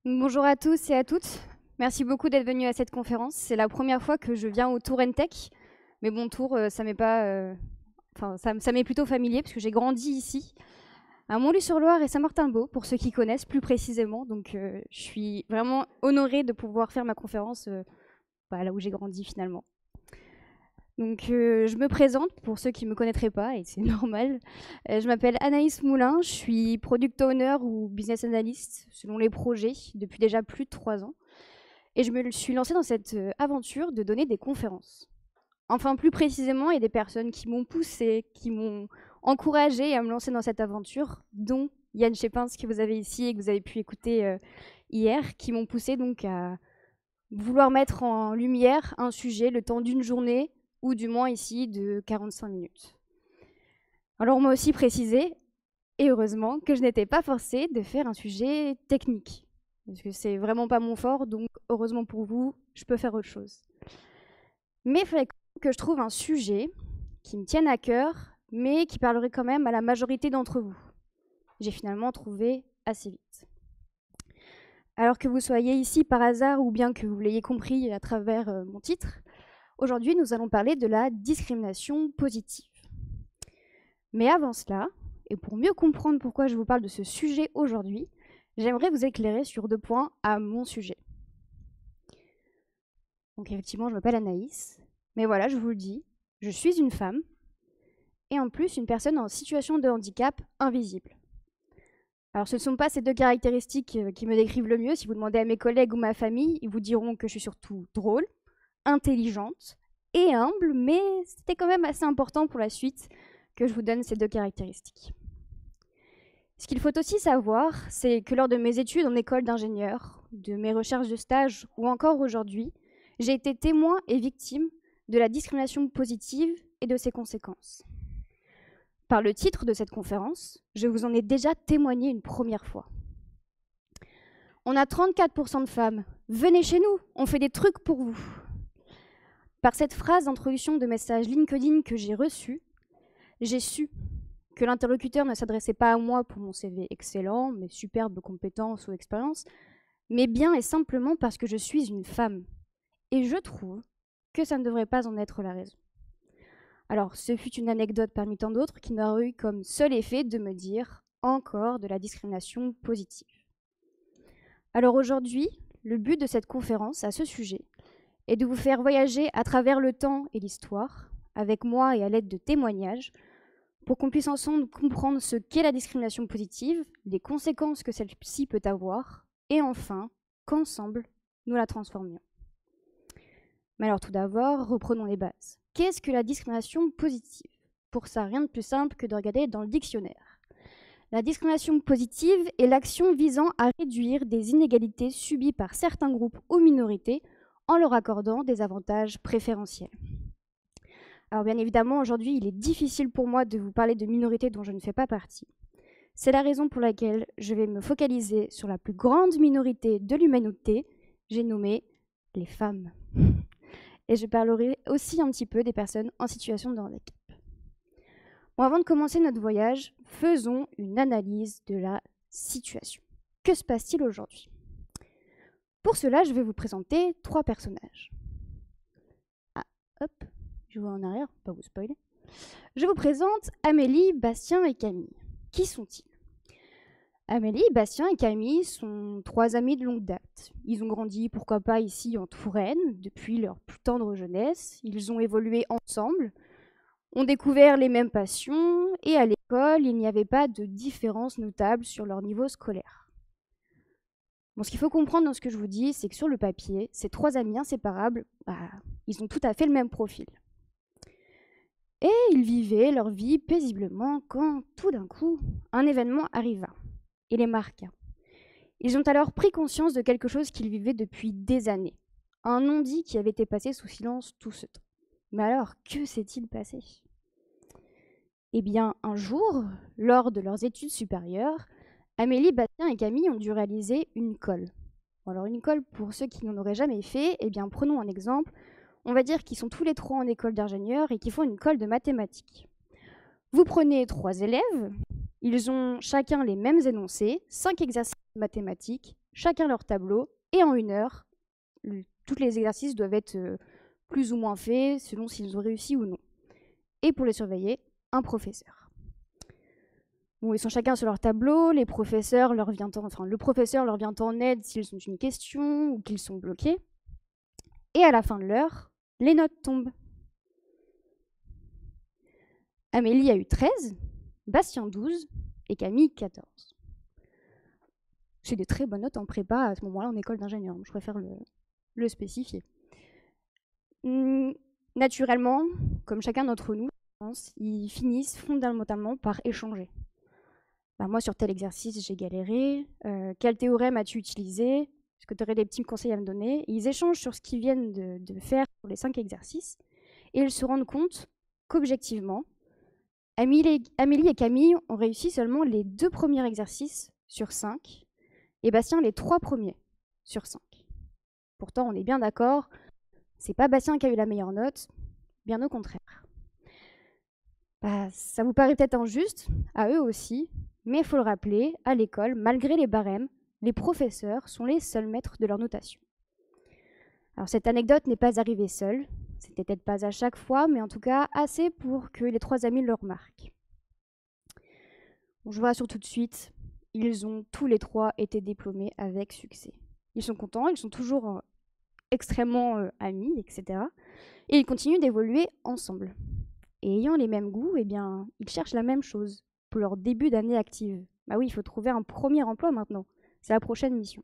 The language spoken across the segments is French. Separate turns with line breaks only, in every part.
Bonjour à tous et à toutes. Merci beaucoup d'être venus à cette conférence. C'est la première fois que je viens au Tour Tech. Mais bon, Tour, ça m'est pas, ça m'est plutôt familier parce que j'ai grandi ici, à Montluy-sur-Loire et Saint-Martin-de-Beau, pour ceux qui connaissent plus précisément. Donc, je suis vraiment honorée de pouvoir faire ma conférence là où j'ai grandi finalement. Donc, je me présente pour ceux qui ne me connaîtraient pas, et c'est normal. Je m'appelle Anaïs Moulin, je suis product owner ou business analyst selon les projets depuis déjà plus de 3 ans. Et je me suis lancée dans cette aventure de donner des conférences. Enfin, plus précisément, il y a des personnes qui m'ont poussée, qui m'ont encouragée à me lancer dans cette aventure, dont Yann Schepins, que vous avez ici et que vous avez pu écouter hier, qui m'ont poussée donc à vouloir mettre en lumière un sujet le temps d'une journée, ou du moins ici de 45 minutes. Alors on m'a aussi précisé, et heureusement, que je n'étais pas forcée de faire un sujet technique, parce que c'est vraiment pas mon fort, donc heureusement pour vous, je peux faire autre chose. Mais il fallait que je trouve un sujet qui me tienne à cœur, mais qui parlerait quand même à la majorité d'entre vous. J'ai finalement trouvé assez vite. Alors que vous soyez ici par hasard ou bien que vous l'ayez compris à travers mon titre, aujourd'hui nous allons parler de la discrimination positive. Mais avant cela, et pour mieux comprendre pourquoi je vous parle de ce sujet aujourd'hui, j'aimerais vous éclairer sur 2 points à mon sujet. Donc effectivement, je m'appelle Anaïs, mais voilà, je vous le dis, je suis une femme, et en plus une personne en situation de handicap invisible. Alors ce ne sont pas ces 2 caractéristiques qui me décrivent le mieux. Si vous demandez à mes collègues ou ma famille, ils vous diront que je suis surtout drôle, intelligente et humble, mais c'était quand même assez important pour la suite que je vous donne ces 2 caractéristiques. Ce qu'il faut aussi savoir, c'est que lors de mes études en école d'ingénieur, de mes recherches de stage ou encore aujourd'hui, j'ai été témoin et victime de la discrimination positive et de ses conséquences. Par le titre de cette conférence, je vous en ai déjà témoigné une première fois. On a 34% de femmes. Venez chez nous, on fait des trucs pour vous. Par cette phrase d'introduction de message LinkedIn que j'ai reçu, j'ai su que l'interlocuteur ne s'adressait pas à moi pour mon CV excellent, mes superbes compétences ou expériences, mais bien et simplement parce que je suis une femme. Et je trouve que ça ne devrait pas en être la raison. Alors, ce fut une anecdote parmi tant d'autres qui n'aura eu comme seul effet de me dire encore de la discrimination positive. Alors aujourd'hui, le but de cette conférence à ce sujet est de vous faire voyager à travers le temps et l'histoire, avec moi et à l'aide de témoignages, pour qu'on puisse ensemble comprendre ce qu'est la discrimination positive, les conséquences que celle-ci peut avoir, et enfin, qu'ensemble, nous la transformions. Mais alors tout d'abord, reprenons les bases. Qu'est-ce que la discrimination positive? Pour ça, rien de plus simple que de regarder dans le dictionnaire. La discrimination positive est l'action visant à réduire des inégalités subies par certains groupes ou minorités en leur accordant des avantages préférentiels. Alors bien évidemment, aujourd'hui, il est difficile pour moi de vous parler de minorités dont je ne fais pas partie. C'est la raison pour laquelle je vais me focaliser sur la plus grande minorité de l'humanité, j'ai nommé les femmes. Et je parlerai aussi un petit peu des personnes en situation de handicap. Bon, avant de commencer notre voyage, faisons une analyse de la situation. Que se passe-t-il aujourd'hui? Pour cela, je vais vous présenter 3 personnages. Ah, hop, je vois en arrière, pas vous spoiler. Je vous présente Amélie, Bastien et Camille. Qui sont-ils? Amélie, Bastien et Camille sont 3 amis de longue date. Ils ont grandi, pourquoi pas, ici en Touraine, depuis leur plus tendre jeunesse. Ils ont évolué ensemble, ont découvert les mêmes passions, et à l'école, il n'y avait pas de différence notable sur leur niveau scolaire. Bon, ce qu'il faut comprendre dans ce que je vous dis, c'est que sur le papier, ces 3 amis inséparables, ils ont tout à fait le même profil. Et ils vivaient leur vie paisiblement quand, tout d'un coup, un événement arriva et les marqua. Ils ont alors pris conscience de quelque chose qu'ils vivaient depuis des années, un non-dit qui avait été passé sous silence tout ce temps. Mais alors, que s'est-il passé? Eh bien, un jour, lors de leurs études supérieures, Amélie, Bastien et Camille ont dû réaliser une colle. Alors une colle, pour ceux qui n'en auraient jamais fait, eh bien prenons un exemple. On va dire qu'ils sont tous les 3 en école d'ingénieur et qu'ils font une colle de mathématiques. Vous prenez 3 élèves, Ils ont chacun les mêmes énoncés, 5 exercices mathématiques, chacun leur tableau, et en 1 heure, tous les exercices doivent être plus ou moins faits selon s'ils ont réussi ou non. Et pour les surveiller, un professeur. Bon, ils sont chacun sur leur tableau, le professeur leur vient en aide s'ils ont une question ou qu'ils sont bloqués. Et à la fin de l'heure, les notes tombent. Amélie a eu 13, Bastien 12 et Camille 14. C'est des très bonnes notes en prépa à ce moment-là en école d'ingénieur, je préfère le spécifier. Naturellement, comme chacun d'entre nous, ils finissent fondamentalement par échanger. Moi, sur tel exercice, j'ai galéré. Quel théorème as-tu utilisé? Est-ce que tu aurais des petits conseils à me donner? Et ils échangent sur ce qu'ils viennent de faire pour les 5 exercices. Et ils se rendent compte qu'objectivement, Amélie et Camille ont réussi seulement les 2 premiers exercices sur 5 et Bastien les 3 premiers sur 5. Pourtant, on est bien d'accord, c'est pas Bastien qui a eu la meilleure note, bien au contraire. Ça vous paraît peut-être injuste, à eux aussi, mais il faut le rappeler, à l'école, malgré les barèmes, les professeurs sont les seuls maîtres de leur notation. Alors cette anecdote n'est pas arrivée seule, c'était peut-être pas à chaque fois, mais en tout cas assez pour que les 3 amis le remarquent. Je vous rassure tout de suite, ils ont tous les 3 été diplômés avec succès. Ils sont contents, ils sont toujours extrêmement amis, etc. Et ils continuent d'évoluer ensemble. Et ayant les mêmes goûts, ils cherchent la même chose pour leur début d'année active. Oui, il faut trouver un premier emploi maintenant. C'est la prochaine mission.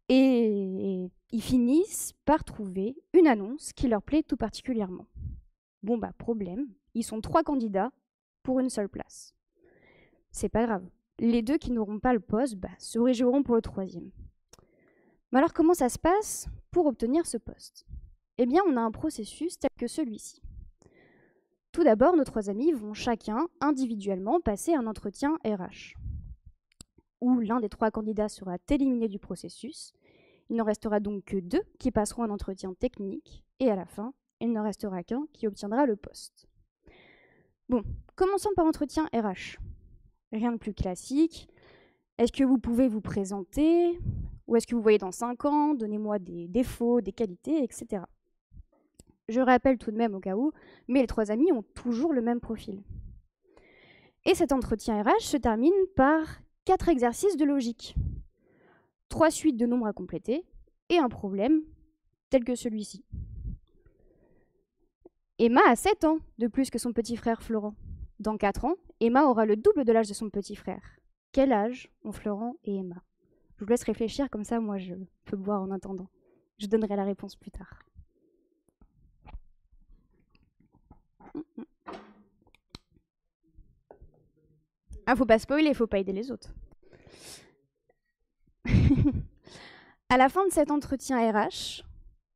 Et ils finissent par trouver une annonce qui leur plaît tout particulièrement. Problème, ils sont 3 candidats pour une seule place. C'est pas grave. Les 2 qui n'auront pas le poste se réjouiront pour le 3e. Mais alors comment ça se passe pour obtenir ce poste? On a un processus tel que celui-ci. Tout d'abord, nos 3 amis vont chacun individuellement passer un entretien RH, où l'un des 3 candidats sera éliminé du processus. Il n'en restera donc que 2 qui passeront un entretien technique, et à la fin, il n'en restera qu'un qui obtiendra le poste. Commençons par l'entretien RH. Rien de plus classique. Est-ce que vous pouvez vous présenter? Où est-ce que vous voyez dans 5 ans? Donnez-moi des défauts, des qualités, etc. Je rappelle tout de même au cas où, mais les 3 amis ont toujours le même profil. Et cet entretien RH se termine par 4 exercices de logique, 3 suites de nombres à compléter et un problème tel que celui-ci. Emma a 7 ans de plus que son petit frère Florent. Dans 4 ans, Emma aura le double de l'âge de son petit frère. Quel âge ont Florent et Emma? Je vous laisse réfléchir, comme ça moi je peux boire en attendant. Je donnerai la réponse plus tard. Faut pas spoiler, faut pas aider les autres. À la fin de cet entretien RH,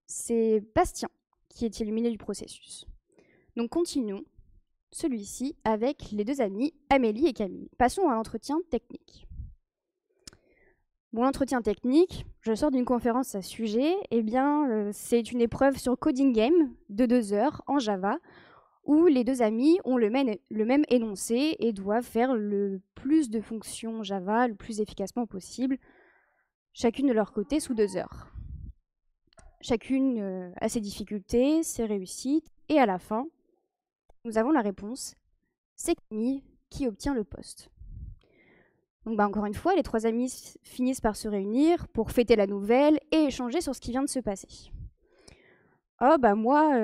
c'est Bastien qui est éliminé du processus. Donc continuons celui-ci avec les 2 amis, Amélie et Camille. Passons à l'entretien technique. L'entretien technique, je sors d'une conférence à ce sujet, c'est une épreuve sur Coding Game de 2 heures en Java, où les 2 amis ont le même énoncé et doivent faire le plus de fonctions Java le plus efficacement possible, chacune de leur côté sous 2 heures. Chacune a ses difficultés, ses réussites, et à la fin, nous avons la réponse, c'est Camille qui obtient le poste. Donc encore une fois, les 3 amis finissent par se réunir pour fêter la nouvelle et échanger sur ce qui vient de se passer. Moi,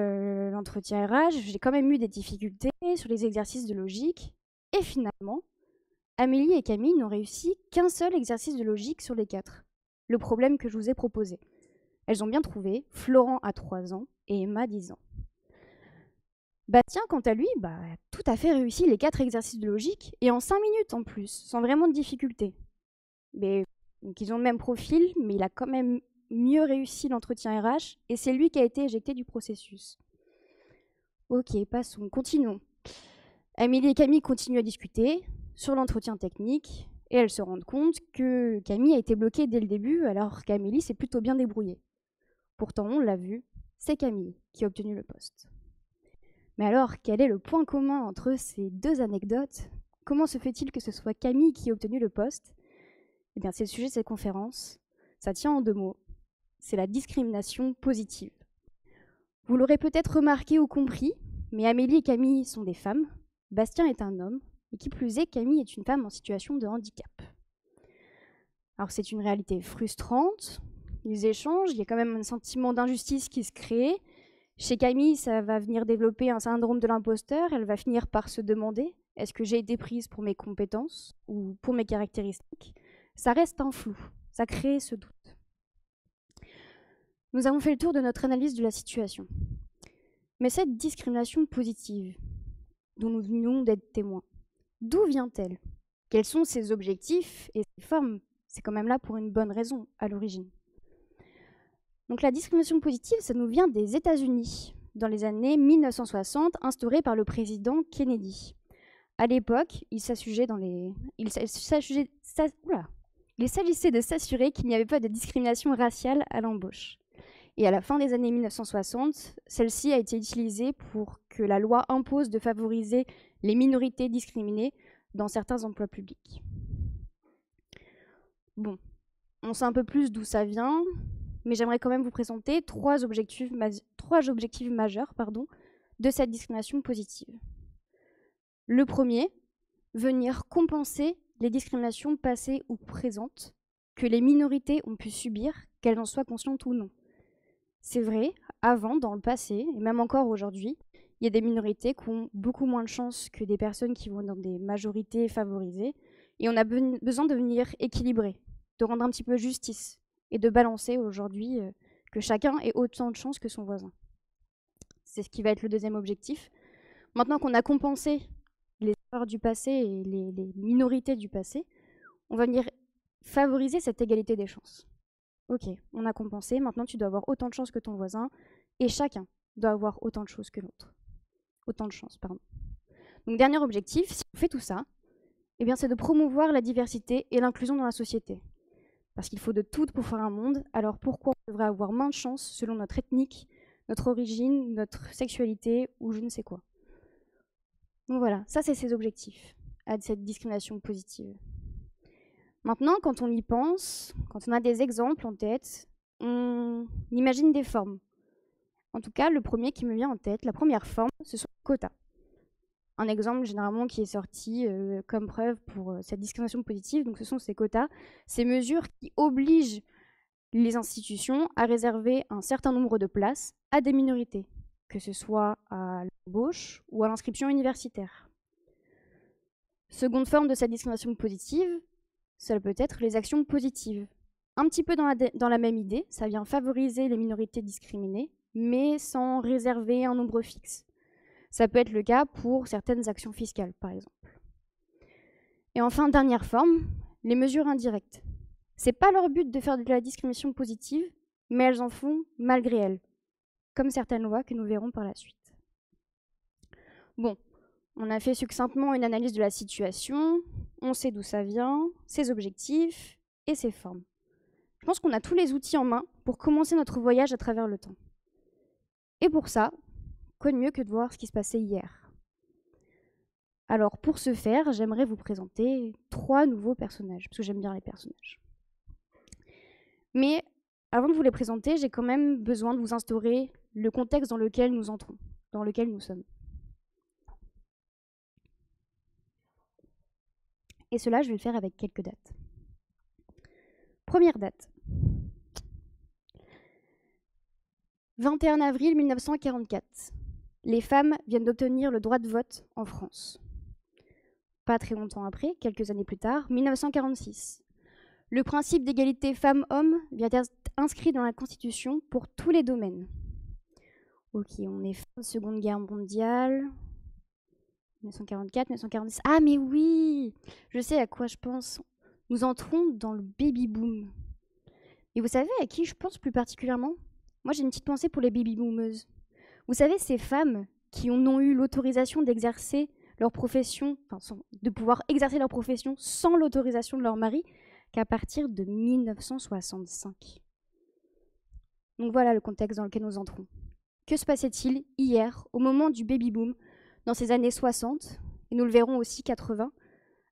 l'entretien RH, j'ai quand même eu des difficultés sur les exercices de logique. Et finalement, Amélie et Camille n'ont réussi qu'un seul exercice de logique sur les 4. Le problème que je vous ai proposé. Elles ont bien trouvé, Florent a 3 ans et Emma 10 ans. Bastien, quant à lui, tout à fait réussi les 4 exercices de logique, et en 5 minutes en plus, sans vraiment de difficulté. Donc ils ont le même profil, mais il a quand même mieux réussi l'entretien RH, et c'est lui qui a été éjecté du processus. Ok, passons, continuons. Amélie et Camille continuent à discuter sur l'entretien technique, et elles se rendent compte que Camille a été bloquée dès le début, alors qu'Amélie s'est plutôt bien débrouillée. Pourtant, on l'a vu, c'est Camille qui a obtenu le poste. Mais alors, quel est le point commun entre ces 2 anecdotes? comment se fait-il que ce soit Camille qui ait obtenu le poste? Eh bien, c'est le sujet de cette conférence. Ça tient en 2 mots. C'est la discrimination positive. Vous l'aurez peut-être remarqué ou compris, mais Amélie et Camille sont des femmes, Bastien est un homme, et qui plus est, Camille est une femme en situation de handicap. Alors c'est une réalité frustrante, ils échangent, il y a quand même un sentiment d'injustice qui se crée. Chez Camille, ça va venir développer un syndrome de l'imposteur, elle va finir par se demander « est-ce que j'ai été prise pour mes compétences ou pour mes caractéristiques ?» Ça reste un flou, ça crée ce doute. Nous avons fait le tour de notre analyse de la situation. Mais cette discrimination positive, dont nous venons d'être témoins, d'où vient-elle? Quels sont ses objectifs et ses formes? C'est quand même là pour une bonne raison à l'origine. Donc la discrimination positive, ça nous vient des États-Unis, dans les années 1960, instaurée par le président Kennedy. À l'époque, il s'agissait de s'assurer qu'il n'y avait pas de discrimination raciale à l'embauche. Et à la fin des années 1960, celle-ci a été utilisée pour que la loi impose de favoriser les minorités discriminées dans certains emplois publics. Bon, on sait un peu plus d'où ça vient, mais j'aimerais quand même vous présenter trois objectifs majeurs de cette discrimination positive. Le premier, venir compenser les discriminations passées ou présentes que les minorités ont pu subir, qu'elles en soient conscientes ou non. C'est vrai, avant, dans le passé, et même encore aujourd'hui, il y a des minorités qui ont beaucoup moins de chances que des personnes qui vont dans des majorités favorisées, et on a besoin de venir équilibrer, de rendre un petit peu justice, et de balancer aujourd'hui que chacun ait autant de chances que son voisin. C'est ce qui va être le deuxième objectif. Maintenant qu'on a compensé les erreurs du passé et les minorités du passé, on va venir favoriser cette égalité des chances. Ok, on a compensé, maintenant tu dois avoir autant de chances que ton voisin, et chacun doit avoir autant de choses que l'autre. Autant de chances, pardon. Donc dernier objectif, si on fait tout ça, eh bien, c'est de promouvoir la diversité et l'inclusion dans la société. Parce qu'il faut de tout pour faire un monde, alors pourquoi on devrait avoir moins de chances selon notre ethnique, notre origine, notre sexualité, ou je ne sais quoi. Donc voilà, ça c'est ses objectifs, à cette discrimination positive. Maintenant, quand on y pense, quand on a des exemples en tête, on imagine des formes. En tout cas, le premier qui me vient en tête, la première forme, ce sont les quotas. Un exemple généralement qui est sorti comme preuve pour cette discrimination positive, donc ce sont ces quotas, ces mesures qui obligent les institutions à réserver un certain nombre de places à des minorités, que ce soit à l'embauche ou à l'inscription universitaire. Seconde forme de cette discrimination positive, ça peut être les actions positives. Un petit peu dans la même idée, ça vient favoriser les minorités discriminées, mais sans réserver un nombre fixe. Ça peut être le cas pour certaines actions fiscales, par exemple. Et enfin, dernière forme, les mesures indirectes. C'est pas leur but de faire de la discrimination positive, mais elles en font malgré elles, comme certaines lois que nous verrons par la suite. Bon, on a fait succinctement une analyse de la situation, on sait d'où ça vient, ses objectifs et ses formes. Je pense qu'on a tous les outils en main pour commencer notre voyage à travers le temps. Et pour ça, quoi de mieux que de voir ce qui se passait hier? Alors pour ce faire, j'aimerais vous présenter 3 nouveaux personnages, parce que j'aime bien les personnages. Mais avant de vous les présenter, j'ai quand même besoin de vous instaurer le contexte dans lequel nous entrons, dans lequel nous sommes. Et cela, je vais le faire avec quelques dates. Première date. 21 avril 1944. Les femmes viennent d'obtenir le droit de vote en France. Pas très longtemps après, quelques années plus tard, 1946. Le principe d'égalité femmes-hommes vient d'être inscrit dans la Constitution pour tous les domaines. Ok, on est fin de Seconde Guerre mondiale. 1944, 1946. Ah mais oui, je sais à quoi je pense. Nous entrons dans le baby-boom. Et vous savez à qui je pense plus particulièrement? Moi, j'ai une petite pensée pour les baby-boomeuses. Vous savez, ces femmes qui n'ont eu l'autorisation d'exercer leur profession, de pouvoir exercer leur profession sans l'autorisation de leur mari, qu'à partir de 1965. Donc voilà le contexte dans lequel nous entrons. Que se passait-il hier, au moment du baby-boom, dans ces années 60, et nous le verrons aussi 80,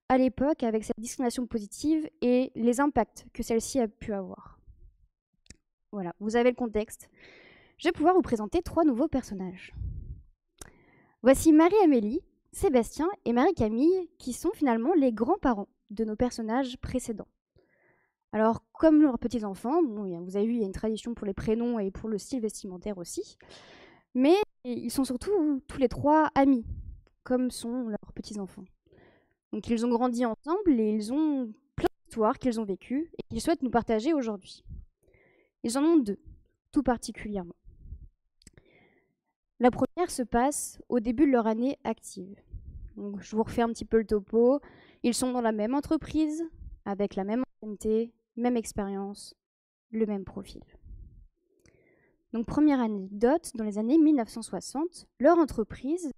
à l'époque avec cette discrimination positive et les impacts que celle-ci a pu avoir. Voilà, vous avez le contexte. Je vais pouvoir vous présenter 3 nouveaux personnages. Voici Marie-Amélie, Sébastien et Marie-Camille, qui sont finalement les grands-parents de nos personnages précédents. Alors, comme leurs petits-enfants, bon, vous avez vu, il y a une tradition pour les prénoms et pour le style vestimentaire aussi, mais ils sont surtout tous les 3 amis, comme sont leurs petits-enfants. Donc ils ont grandi ensemble et ils ont plein d'histoires qu'ils ont vécues et qu'ils souhaitent nous partager aujourd'hui. Ils en ont 2, tout particulièrement. La première se passe au début de leur année active. Donc, je vous refais un petit peu le topo. Ils sont dans la même entreprise, avec la même ancienneté, même expérience, le même profil. Donc, première anecdote, dans les années 1960, leur entreprise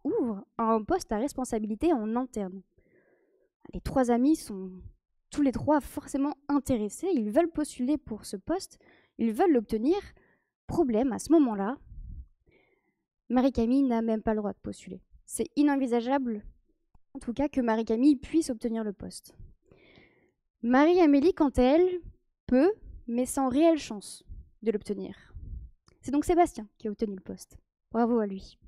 ouvre un poste à responsabilité en interne. Les 3 amis sont tous les 3 forcément intéressés, ils veulent postuler pour ce poste, ils veulent l'obtenir. Problème, à ce moment-là, Marie-Camille n'a même pas le droit de postuler. C'est inenvisageable, en tout cas, que Marie-Camille puisse obtenir le poste. Marie-Amélie, quant à elle, peut, mais sans réelle chance de l'obtenir. C'est donc Sébastien qui a obtenu le poste. Bravo à lui.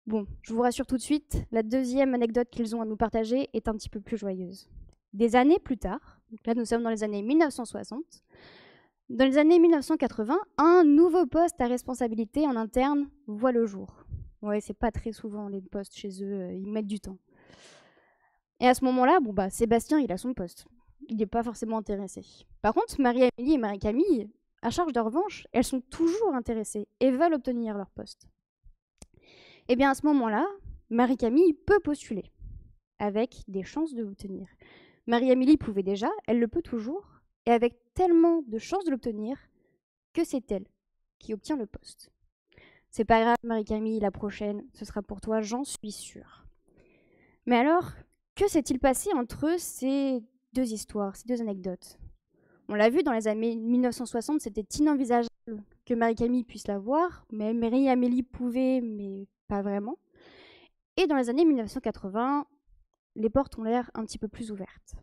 Bon, je vous rassure tout de suite, la deuxième anecdote qu'ils ont à nous partager est un petit peu plus joyeuse. Des années plus tard, donc là nous sommes dans les années 1960, dans les années 1980, un nouveau poste à responsabilité en interne voit le jour. Ouais, c'est pas très souvent les postes chez eux, ils mettent du temps. Et à ce moment-là, Sébastien, il a son poste. Il n'est pas forcément intéressé. Par contre, Marie-Amélie et Marie-Camille, à charge de revanche, elles sont toujours intéressées et veulent obtenir leur poste. Et bien à ce moment-là, Marie-Camille peut postuler, avec des chances de l'obtenir. Marie-Amélie pouvait déjà, elle le peut toujours, et avec tellement de chances de l'obtenir que c'est elle qui obtient le poste. C'est pas grave, Marie-Camille, la prochaine, ce sera pour toi, j'en suis sûre. Mais alors, que s'est-il passé entre ces 2 histoires, ces 2 anecdotes? On l'a vu dans les années 1960, c'était inenvisageable que Marie-Camille puisse l'avoir, mais Marie-Amélie pouvait, mais pas vraiment. Et dans les années 1980, les portes ont l'air un petit peu plus ouvertes.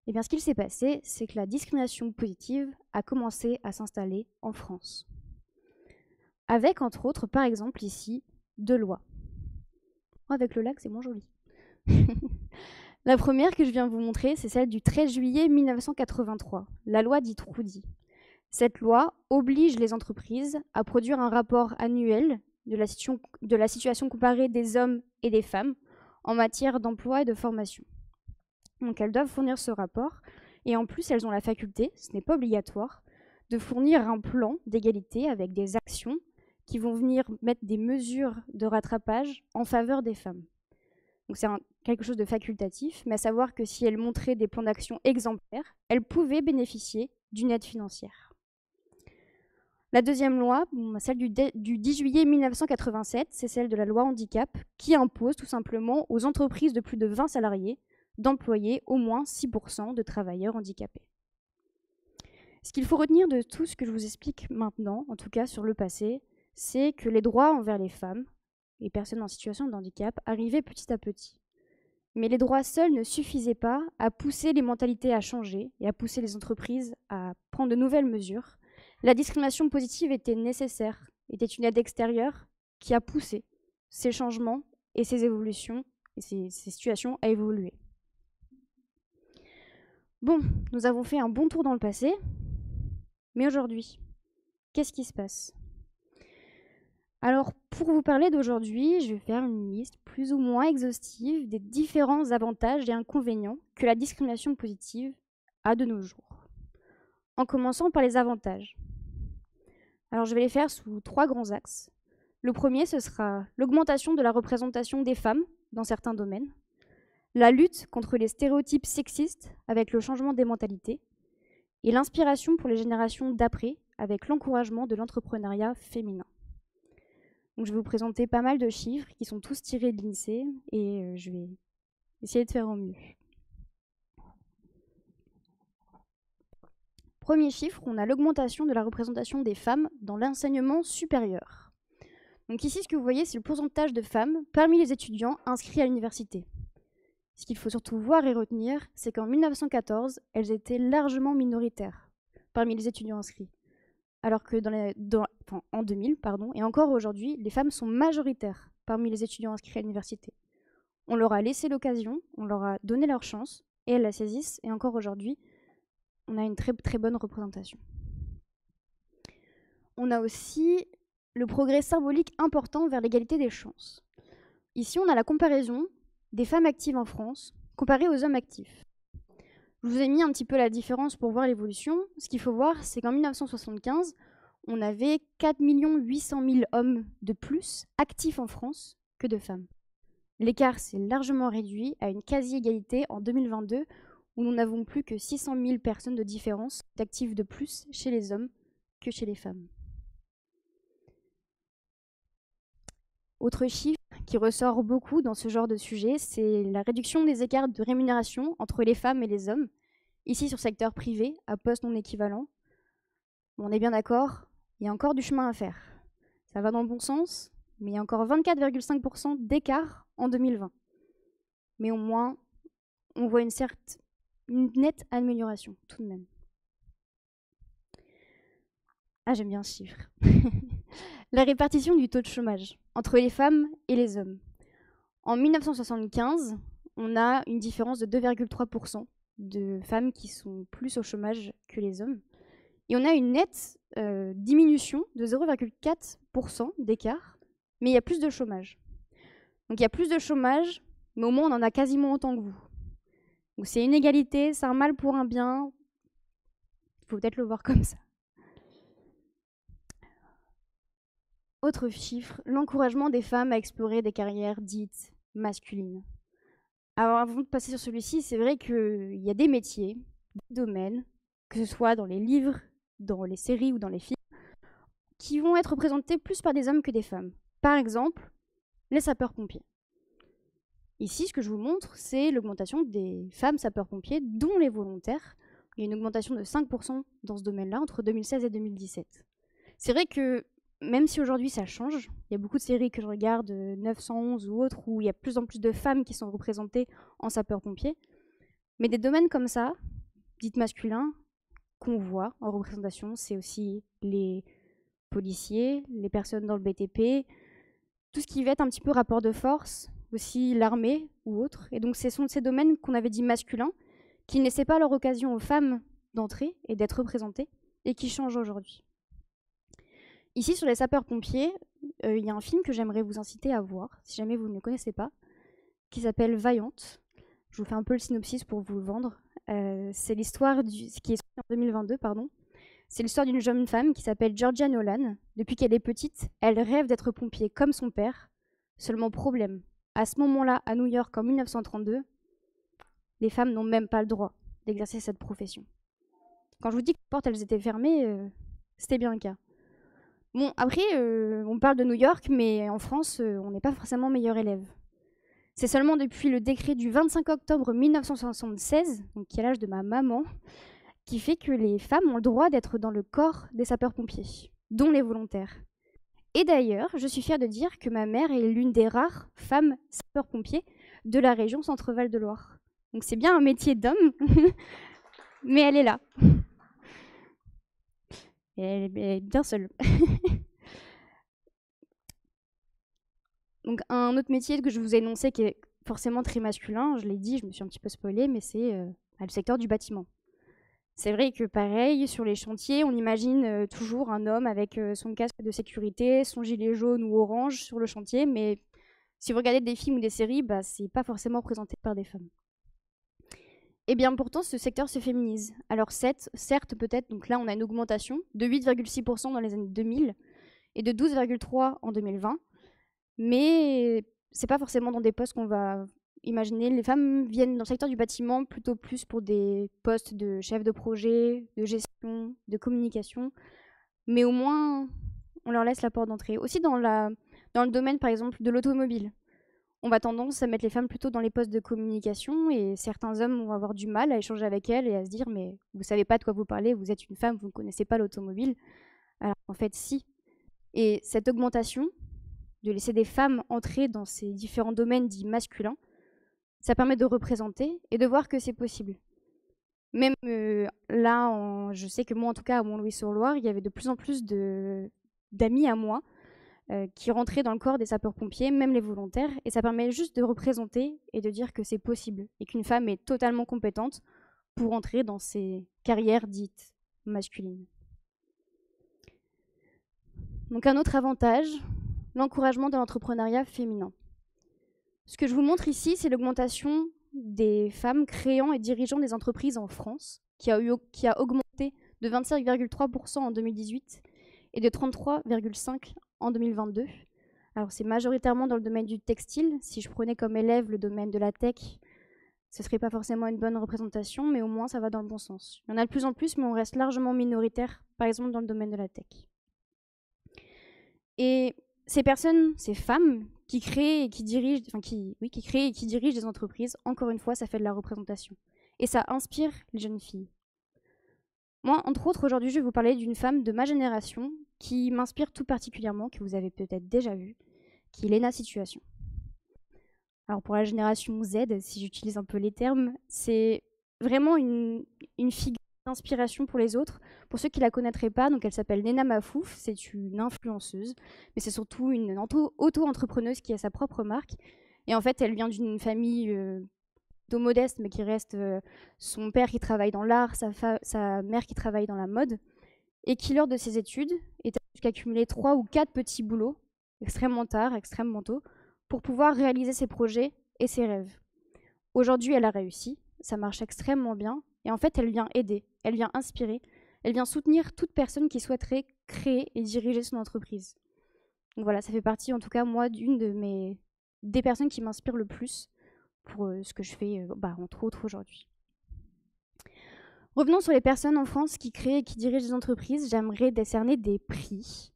Et bien, ce qu'il s'est passé, c'est que la discrimination positive a commencé à s'installer en France. Avec, entre autres, par exemple, ici, 2 lois. Avec le lac, c'est moins joli. La première que je viens vous montrer, c'est celle du 13 juillet 1983, la loi dite Roudy. Cette loi oblige les entreprises à produire un rapport annuel de la situation comparée des hommes et des femmes en matière d'emploi et de formation. Donc elles doivent fournir ce rapport, et en plus elles ont la faculté, ce n'est pas obligatoire, de fournir un plan d'égalité avec des actions qui vont venir mettre des mesures de rattrapage en faveur des femmes. Donc c'est quelque chose de facultatif, mais à savoir que si elles montraient des plans d'action exemplaires, elles pouvaient bénéficier d'une aide financière. La deuxième loi, celle du 10 juillet 1987, c'est celle de la loi handicap, qui impose tout simplement aux entreprises de plus de 20 salariés d'employer au moins 6% de travailleurs handicapés. Ce qu'il faut retenir de tout ce que je vous explique maintenant, en tout cas sur le passé, c'est que les droits envers les femmes, les personnes en situation de handicap, arrivaient petit à petit. Mais les droits seuls ne suffisaient pas à pousser les mentalités à changer et à pousser les entreprises à prendre de nouvelles mesures. La discrimination positive était nécessaire, était une aide extérieure qui a poussé ces changements et ces évolutions et ces situations à évoluer. Bon, nous avons fait un bon tour dans le passé, mais aujourd'hui, qu'est-ce qui se passe ? Alors, pour vous parler d'aujourd'hui, je vais faire une liste plus ou moins exhaustive des différents avantages et inconvénients que la discrimination positive a de nos jours. En commençant par les avantages. Alors, je vais les faire sous 3 grands axes. Le premier, ce sera l'augmentation de la représentation des femmes dans certains domaines, la lutte contre les stéréotypes sexistes avec le changement des mentalités, et l'inspiration pour les générations d'après avec l'encouragement de l'entrepreneuriat féminin. Donc, je vais vous présenter pas mal de chiffres qui sont tous tirés de l'INSEE et je vais essayer de faire au mieux. Premier chiffre, on a l'augmentation de la représentation des femmes dans l'enseignement supérieur. Donc ici, ce que vous voyez, c'est le pourcentage de femmes parmi les étudiants inscrits à l'université. Ce qu'il faut surtout voir et retenir, c'est qu'en 1914, elles étaient largement minoritaires parmi les étudiants inscrits. Alors que en 2000, et encore aujourd'hui, les femmes sont majoritaires parmi les étudiants inscrits à l'université. On leur a laissé l'occasion, on leur a donné leur chance, et elles la saisissent, et encore aujourd'hui, on a une très très bonne représentation. On a aussi le progrès symbolique important vers l'égalité des chances. Ici, on a la comparaison des femmes actives en France comparées aux hommes actifs. Je vous ai mis un petit peu la différence pour voir l'évolution. Ce qu'il faut voir, c'est qu'en 1975, on avait 4 800 000 hommes de plus actifs en France que de femmes. L'écart s'est largement réduit à une quasi-égalité en 2022, où nous n'avons plus que 600 000 personnes de différence d'actifs de plus chez les hommes que chez les femmes. Autre chiffre qui ressort beaucoup dans ce genre de sujet, c'est la réduction des écarts de rémunération entre les femmes et les hommes, ici sur le secteur privé, à poste non équivalent. Bon, on est bien d'accord, il y a encore du chemin à faire. Ça va dans le bon sens, mais il y a encore 24,5% d'écart en 2020. Mais au moins, on voit une nette amélioration, tout de même. Ah, j'aime bien ce chiffre. La répartition du taux de chômage entre les femmes et les hommes. En 1975, on a une différence de 2,3% de femmes qui sont plus au chômage que les hommes. Et on a une nette diminution de 0,4% d'écart, mais il y a plus de chômage. Donc il y a plus de chômage, mais au moins on en a quasiment autant que vous. Donc c'est une égalité, c'est un mal pour un bien. Il faut peut-être le voir comme ça. Autre chiffre, l'encouragement des femmes à explorer des carrières dites masculines. Alors avant de passer sur celui-ci, c'est vrai qu'il y a des métiers, des domaines, que ce soit dans les livres, dans les séries ou dans les films, qui vont être représentés plus par des hommes que des femmes. Par exemple, les sapeurs-pompiers. Ici, ce que je vous montre, c'est l'augmentation des femmes sapeurs-pompiers, dont les volontaires. Il y a une augmentation de 5% dans ce domaine-là entre 2016 et 2017. C'est vrai que même si aujourd'hui ça change, il y a beaucoup de séries que je regarde, 911 ou autres, où il y a de plus en plus de femmes qui sont représentées en sapeurs-pompiers. Mais des domaines comme ça, dites masculins, qu'on voit en représentation, c'est aussi les policiers, les personnes dans le BTP, tout ce qui va être un petit peu rapport de force, aussi l'armée ou autre. Et donc ce sont ces domaines qu'on avait dit masculins, qui ne laissaient pas leur occasion aux femmes d'entrer et d'être représentées, et qui changent aujourd'hui. Ici, sur les sapeurs-pompiers, il y a un film que j'aimerais vous inciter à voir, si jamais vous ne le connaissez pas, qui s'appelle Vaillante. Je vous fais un peu le synopsis pour vous le vendre. C'est l'histoire qui est sorti en 2022, pardon. C'est l'histoire d'une jeune femme qui s'appelle Georgia Nolan. Depuis qu'elle est petite, elle rêve d'être pompier comme son père. Seulement problème, à ce moment-là, à New York en 1932, les femmes n'ont même pas le droit d'exercer cette profession. Quand je vous dis que les portes elles étaient fermées, c'était bien le cas. Bon, après, on parle de New York, mais en France, on n'est pas forcément meilleur élève. C'est seulement depuis le décret du 25 octobre 1976, donc qui est l'âge de ma maman, qui fait que les femmes ont le droit d'être dans le corps des sapeurs-pompiers, dont les volontaires. Et d'ailleurs, je suis fière de dire que ma mère est l'une des rares femmes sapeurs-pompiers de la région Centre-Val de Loire. Donc c'est bien un métier d'homme, mais elle est là. Et elle est bien seule. Donc un autre métier que je vous ai énoncé qui est forcément très masculin, je l'ai dit, je me suis un petit peu spoilée, mais c'est le secteur du bâtiment. C'est vrai que pareil, sur les chantiers, on imagine toujours un homme avec son casque de sécurité, son gilet jaune ou orange sur le chantier, mais si vous regardez des films ou des séries, c'est pas forcément représenté par des femmes. Et bien pourtant, ce secteur se féminise. Alors certes, peut-être, donc là on a une augmentation de 8,6% dans les années 2000 et de 12,3% en 2020, mais c'est pas forcément dans des postes qu'on va imaginer. Les femmes viennent dans le secteur du bâtiment plutôt plus pour des postes de chef de projet, de gestion, de communication, mais au moins on leur laisse la porte d'entrée. Aussi dans le domaine par exemple de l'automobile. On va tendance à mettre les femmes plutôt dans les postes de communication et certains hommes vont avoir du mal à échanger avec elles et à se dire mais vous savez pas de quoi vous parlez, vous êtes une femme, vous ne connaissez pas l'automobile. Alors en fait si. Et cette augmentation de laisser des femmes entrer dans ces différents domaines dits masculins, Ça permet de représenter et de voir que c'est possible. Même là, je sais que moi, en tout cas, à Mont-Louis-sur-Loire, il y avait de plus en plus d'amis à moi qui rentraient dans le corps des sapeurs-pompiers, même les volontaires, et ça permet juste de représenter et de dire que c'est possible, et qu'une femme est totalement compétente pour entrer dans ces carrières dites masculines. Donc un autre avantage, l'encouragement de l'entrepreneuriat féminin. Ce que je vous montre ici, c'est l'augmentation des femmes créant et dirigeant des entreprises en France, qui a augmenté de 25,3% en 2018 et de 33,5% en 2022. Alors c'est majoritairement dans le domaine du textile. Si je prenais comme élève le domaine de la tech, ce ne serait pas forcément une bonne représentation, mais au moins ça va dans le bon sens. Il y en a de plus en plus, mais on reste largement minoritaire, par exemple dans le domaine de la tech. Et ces personnes, ces femmes qui créent et qui dirigent, qui créent et qui dirigent des entreprises, encore une fois, ça fait de la représentation. Et ça inspire les jeunes filles. Moi, entre autres, aujourd'hui, je vais vous parler d'une femme de ma génération qui m'inspire tout particulièrement, que vous avez peut-être déjà vue, qui est Léna Situation. Alors pour la génération Z, si j'utilise un peu les termes, c'est vraiment une figure d'inspiration pour les autres. Pour ceux qui la connaîtraient pas, donc elle s'appelle Léna Mafouf, c'est une influenceuse, mais c'est surtout une auto-entrepreneuse qui a sa propre marque. Et en fait, elle vient d'une famille plutôt modeste, mais qui reste son père qui travaille dans l'art, sa mère qui travaille dans la mode, et qui, lors de ses études, est jusqu'à cumuler 3 ou 4 petits boulots, extrêmement tard, extrêmement tôt, pour pouvoir réaliser ses projets et ses rêves. Aujourd'hui, elle a réussi, ça marche extrêmement bien, et en fait, elle vient aider, elle vient inspirer, elle vient soutenir toute personne qui souhaiterait créer et diriger son entreprise. Donc voilà, ça fait partie, en tout cas, moi, des personnes qui m'inspirent le plus pour ce que je fais, entre autres, aujourd'hui. Revenons sur les personnes en France qui créent et qui dirigent des entreprises. J'aimerais décerner des prix.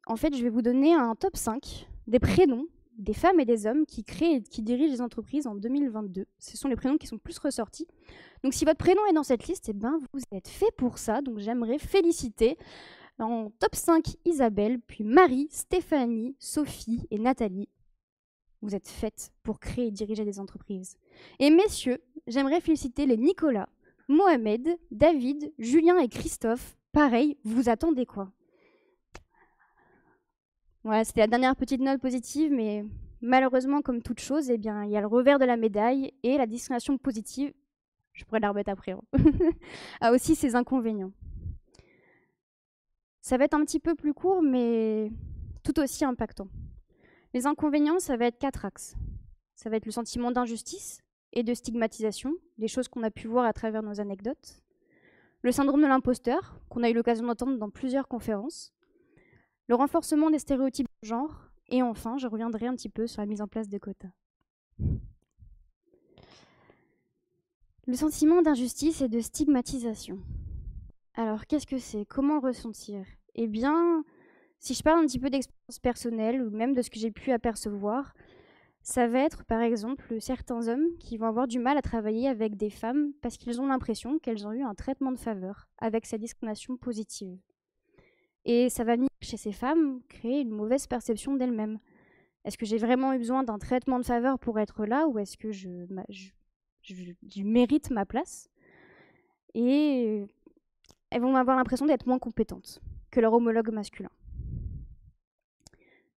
En fait, je vais vous donner un top 5 des prénoms des femmes et des hommes qui créent et qui dirigent des entreprises en 2022. Ce sont les prénoms qui sont plus ressortis. Donc si votre prénom est dans cette liste, vous êtes fait pour ça. Donc j'aimerais féliciter en top 5 Isabelle, puis Marie, Stéphanie, Sophie et Nathalie. Vous êtes faites pour créer et diriger des entreprises. Et messieurs, j'aimerais féliciter les Nicolas, Mohamed, David, Julien et Christophe. Pareil, vous attendez quoi? Voilà, c'était la dernière petite note positive, mais malheureusement, comme toute chose, il y a le revers de la médaille et la discrimination positive, je pourrais la remettre après, a aussi ses inconvénients. Ça va être un petit peu plus court, mais tout aussi impactant. Les inconvénients, ça va être 4 axes. Ça va être le sentiment d'injustice et de stigmatisation, des choses qu'on a pu voir à travers nos anecdotes. Le syndrome de l'imposteur, qu'on a eu l'occasion d'entendre dans plusieurs conférences. Le renforcement des stéréotypes de genre. Et enfin, je reviendrai un petit peu sur la mise en place des quotas. Le sentiment d'injustice et de stigmatisation. Alors, qu'est-ce que c'est? Comment le ressentir? Eh bien, si je parle un petit peu d'expérience personnelle ou même de ce que j'ai pu apercevoir, ça va être par exemple certains hommes qui vont avoir du mal à travailler avec des femmes parce qu'ils ont l'impression qu'elles ont eu un traitement de faveur avec cette discrimination positive. Et ça va venir chez ces femmes créer une mauvaise perception d'elles-mêmes. Est-ce que j'ai vraiment eu besoin d'un traitement de faveur pour être là ou est-ce que je mérite ma place? Et elles vont avoir l'impression d'être moins compétentes que leur homologue masculin.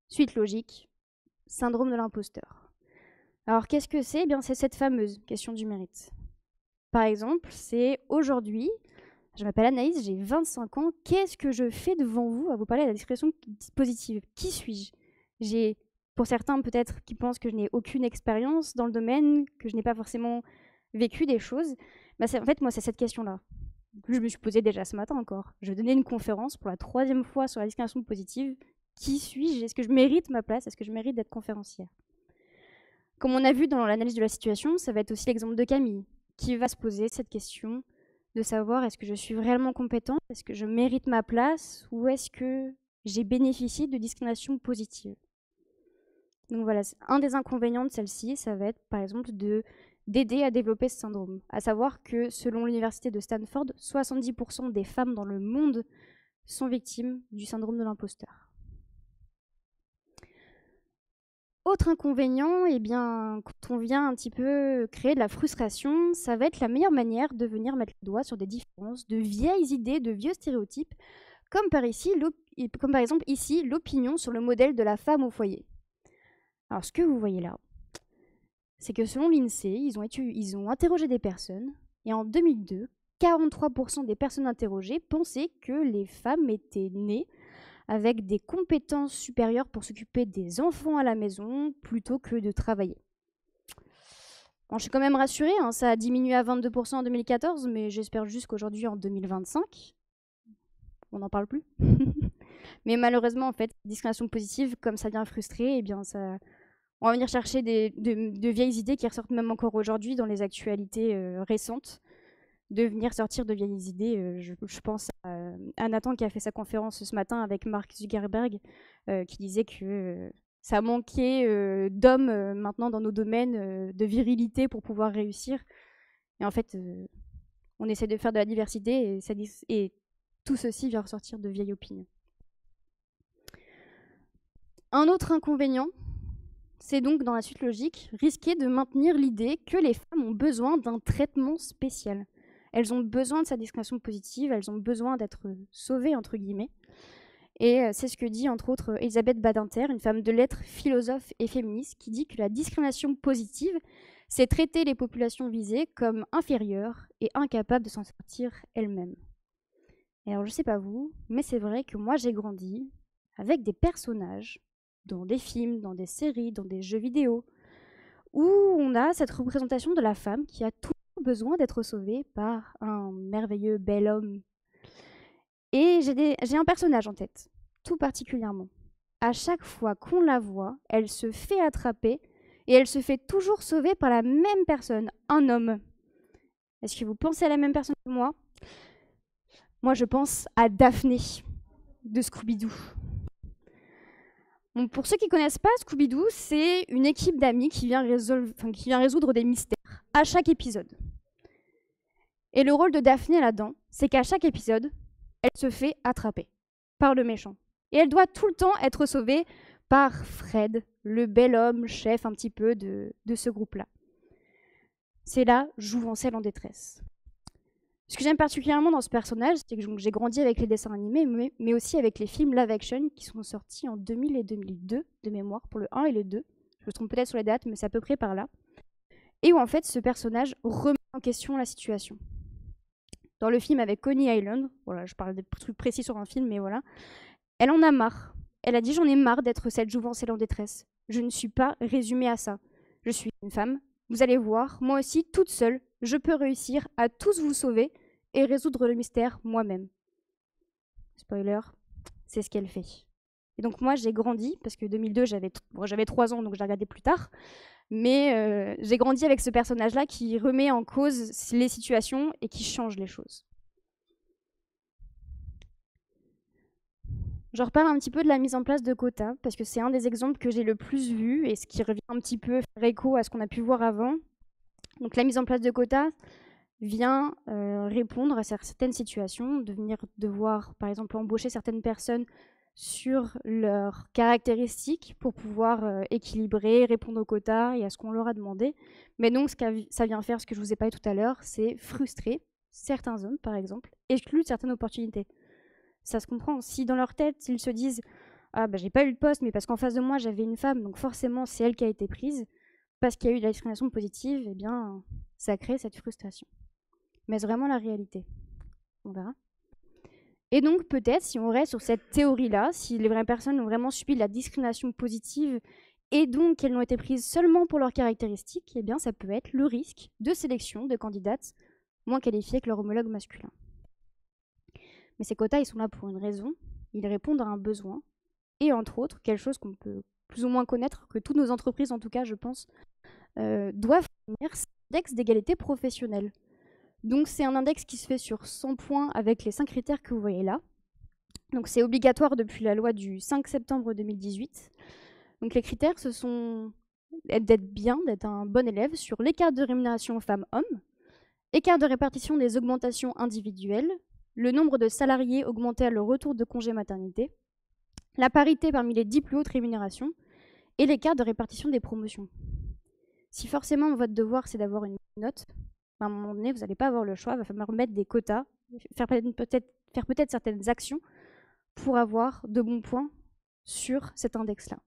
Suite logique, syndrome de l'imposteur. Alors qu'est-ce que c'est? Eh bien, c'est cette fameuse question du mérite. Par exemple, c'est aujourd'hui, je m'appelle Anaïs, j'ai 25 ans, qu'est-ce que je fais devant vous à vous parler de la discrimination positive? Qui suis-je? J'ai, pour certains peut-être qui pensent que je n'ai aucune expérience dans le domaine, que je n'ai pas forcément vécu des choses. En fait, moi, c'est cette question-là. Je me suis posée déjà ce matin encore. Je vais donner une conférence pour la 3e fois sur la discrimination positive. Qui suis-je? Est-ce que je mérite ma place? Est-ce que je mérite d'être conférencière? Comme on a vu dans l'analyse de la situation, ça va être aussi l'exemple de Camille, qui va se poser cette question de savoir est-ce que je suis réellement compétente? Est-ce que je mérite ma place? Ou est-ce que j'ai bénéficié de discrimination positive? Donc voilà, un des inconvénients de celle-ci, ça va être par exemple d'aider à développer ce syndrome. À savoir que selon l'université de Stanford, 70% des femmes dans le monde sont victimes du syndrome de l'imposteur. Autre inconvénient, eh bien, quand on vient un petit peu créer de la frustration, ça va être la meilleure manière de venir mettre le doigt sur des différences, de vieilles idées, de vieux stéréotypes, comme par exemple ici, l'opinion sur le modèle de la femme au foyer. Alors ce que vous voyez là, c'est que selon l'INSEE, ils ont interrogé des personnes, et en 2002, 43% des personnes interrogées pensaient que les femmes étaient nées avec des compétences supérieures pour s'occuper des enfants à la maison plutôt que de travailler. Bon, je suis quand même rassurée, hein, ça a diminué à 22% en 2014, mais j'espère juste qu'aujourd'hui, en 2025, on n'en parle plus. Mais malheureusement, en fait, discrimination positive, comme ça vient frustrer, eh bien, on va venir chercher de vieilles idées qui ressortent même encore aujourd'hui dans les actualités récentes. De venir sortir de vieilles idées. Je pense à Nathan qui a fait sa conférence ce matin avec Mark Zuckerberg, qui disait que ça manquait d'hommes maintenant dans nos domaines, de virilité pour pouvoir réussir. Et en fait, on essaie de faire de la diversité et tout ceci vient ressortir de vieilles opinions. Un autre inconvénient, c'est donc dans la suite logique, risquer de maintenir l'idée que les femmes ont besoin d'un traitement spécial. Elles ont besoin de sa discrimination positive, elles ont besoin d'être sauvées, entre guillemets. Et c'est ce que dit, entre autres, Elisabeth Badinter, une femme de lettres, philosophe et féministe, qui dit que la discrimination positive, c'est traiter les populations visées comme inférieures et incapables de s'en sortir elles-mêmes. Et alors, je sais pas vous, mais c'est vrai que moi, j'ai grandi avec des personnages, dans des films, dans des séries, dans des jeux vidéo, où on a cette représentation de la femme qui a tout besoin d'être sauvée par un merveilleux bel homme. Et j'ai un personnage en tête, tout particulièrement. À chaque fois qu'on la voit, elle se fait attraper et elle se fait toujours sauver par la même personne, un homme. Est-ce que vous pensez à la même personne que moi ? Moi, je pense à Daphné de Scooby-Doo. Bon, pour ceux qui ne connaissent pas, Scooby-Doo, c'est une équipe d'amis qui vient résoudre des mystères à chaque épisode. Et le rôle de Daphné là-dedans, c'est qu'à chaque épisode, elle se fait attraper par le méchant. Et elle doit tout le temps être sauvée par Fred, le bel homme, chef un petit peu de ce groupe-là. C'est la jouvencelle en détresse. Ce que j'aime particulièrement dans ce personnage, c'est que j'ai grandi avec les dessins animés, mais aussi avec les films live action qui sont sortis en 2000 et 2002, de mémoire, pour le 1 et le 2. Je me trompe peut-être sur les dates, mais c'est à peu près par là. Et où en fait, ce personnage remet en question la situation. Dans le film avec Coney Island, voilà, je parle des trucs précis sur un film, mais voilà, elle en a marre. Elle a dit « J'en ai marre d'être cette jouvencelle en détresse. Je ne suis pas résumée à ça. Je suis une femme. Vous allez voir, moi aussi, toute seule, je peux réussir à tous vous sauver et résoudre le mystère moi-même. » Spoiler, c'est ce qu'elle fait. Et donc moi, j'ai grandi, parce que 2002, j'avais 3 ans, donc je l'ai regardé plus tard, mais j'ai grandi avec ce personnage-là qui remet en cause les situations et qui change les choses. Je reparle un petit peu de la mise en place de quotas, parce que c'est un des exemples que j'ai le plus vu, et ce qui revient un petit peu faire écho à ce qu'on a pu voir avant. Donc la mise en place de quotas vient répondre à certaines situations, de venir devoir, par exemple, embaucher certaines personnes sur leurs caractéristiques pour pouvoir équilibrer, répondre aux quotas et à ce qu'on leur a demandé. Mais donc, ce que ça vient faire, ce que je vous ai parlé tout à l'heure, c'est frustrer certains hommes, par exemple, exclure certaines opportunités. Ça se comprend. Si dans leur tête, ils se disent « Ah, bah, j'ai pas eu le poste, mais parce qu'en face de moi, j'avais une femme, donc forcément, c'est elle qui a été prise », parce qu'il y a eu de la discrimination positive, eh bien, ça crée cette frustration. Mais c'est vraiment la réalité. On verra. Et donc, peut-être, si on reste sur cette théorie-là, si les vraies personnes ont vraiment subi de la discrimination positive et donc qu'elles n'ont été prises seulement pour leurs caractéristiques, eh bien, ça peut être le risque de sélection de candidates moins qualifiées que leur homologue masculin. Mais ces quotas, ils sont là pour une raison. Ils répondent à un besoin. Et entre autres, quelque chose qu'on peut plus ou moins connaître, que toutes nos entreprises, en tout cas, je pense, doivent fournir, c'est l'index d'égalité professionnelle. Donc c'est un index qui se fait sur 100 points avec les 5 critères que vous voyez là. Donc c'est obligatoire depuis la loi du 5 septembre 2018. Donc les critères, ce sont d'être un bon élève sur l'écart de rémunération femmes-hommes, écart de répartition des augmentations individuelles, le nombre de salariés augmentés à leur retour de congé maternité, la parité parmi les 10 plus hautes rémunérations et l'écart de répartition des promotions. Si forcément votre devoir c'est d'avoir une note, à un moment donné vous n'allez pas avoir le choix, il va falloir mettre des quotas, faire peut-être certaines actions pour avoir de bons points sur cet index-là.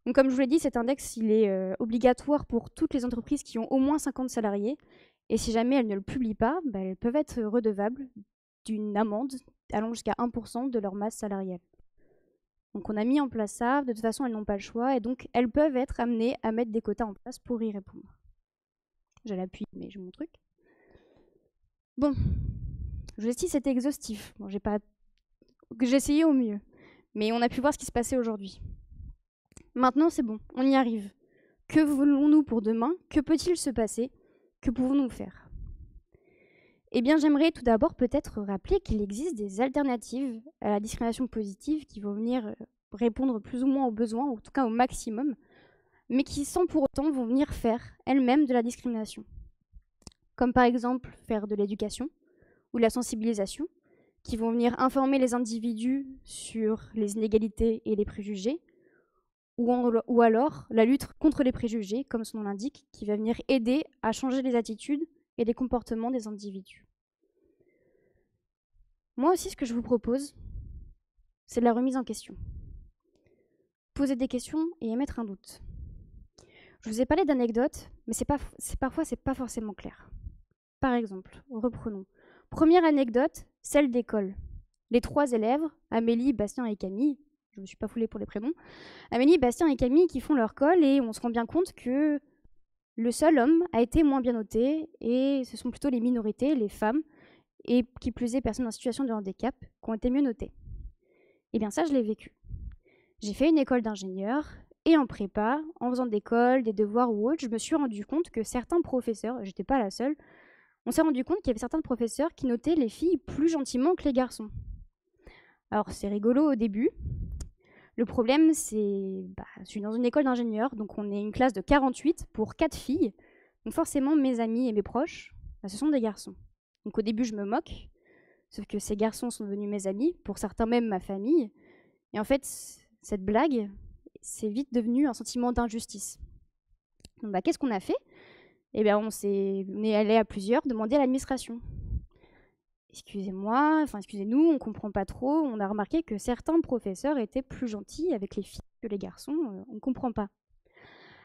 Donc comme je vous l'ai dit, cet index il est obligatoire pour toutes les entreprises qui ont au moins 50 salariés, et si jamais elles ne le publient pas, elles peuvent être redevables d'une amende allant jusqu'à 1% de leur masse salariale. Donc on a mis en place ça, de toute façon elles n'ont pas le choix, et donc elles peuvent être amenées à mettre des quotas en place pour y répondre. J'ai l'appui, mais j'ai mon truc. Bon, je vous ai dit c'était exhaustif. Bon, j'ai essayé au mieux, mais on a pu voir ce qui se passait aujourd'hui. Maintenant c'est bon, on y arrive. Que voulons-nous pour demain? Que peut-il se passer? Que pouvons-nous faire? Eh bien, j'aimerais tout d'abord peut-être rappeler qu'il existe des alternatives à la discrimination positive qui vont venir répondre plus ou moins aux besoins, ou en tout cas au maximum, mais qui sans pour autant vont venir faire elles-mêmes de la discrimination. Comme par exemple faire de l'éducation ou de la sensibilisation, qui vont venir informer les individus sur les inégalités et les préjugés, ou alors la lutte contre les préjugés, comme son nom l'indique, qui va venir aider à changer les attitudes et les comportements des individus. Moi aussi, ce que je vous propose, c'est de la remise en question. Poser des questions et émettre un doute. Je vous ai parlé d'anecdotes, mais parfois c'est pas forcément clair. Par exemple, reprenons. Première anecdote, celle d'école. Les 3 élèves, Amélie, Bastien et Camille, je me suis pas foulée pour les prénoms, Amélie, Bastien et Camille qui font leur colle, et on se rend bien compte que le seul homme a été moins bien noté, et ce sont plutôt les minorités, les femmes, et qui plus est personnes en situation de handicap, qui ont été mieux notées. Et bien ça, je l'ai vécu. J'ai fait une école d'ingénieur, et en prépa, en faisant des colles, des devoirs ou autres, je me suis rendu compte que certains professeurs, j'étais pas la seule, on s'est rendu compte qu'il y avait certains professeurs qui notaient les filles plus gentiment que les garçons. Alors c'est rigolo au début. Le problème, c'est je suis dans une école d'ingénieur, donc on est une classe de 48 pour 4 filles. Donc forcément, mes amis et mes proches, ce sont des garçons. Donc au début, je me moque, sauf que ces garçons sont devenus mes amis, pour certains même ma famille. Et en fait, cette blague, c'est vite devenu un sentiment d'injustice. Donc qu'est-ce qu'on a fait? Eh bien, on est allé à plusieurs demander à l'administration. Excusez-nous, on comprend pas trop. On a remarqué que certains professeurs étaient plus gentils avec les filles que les garçons. On comprend pas.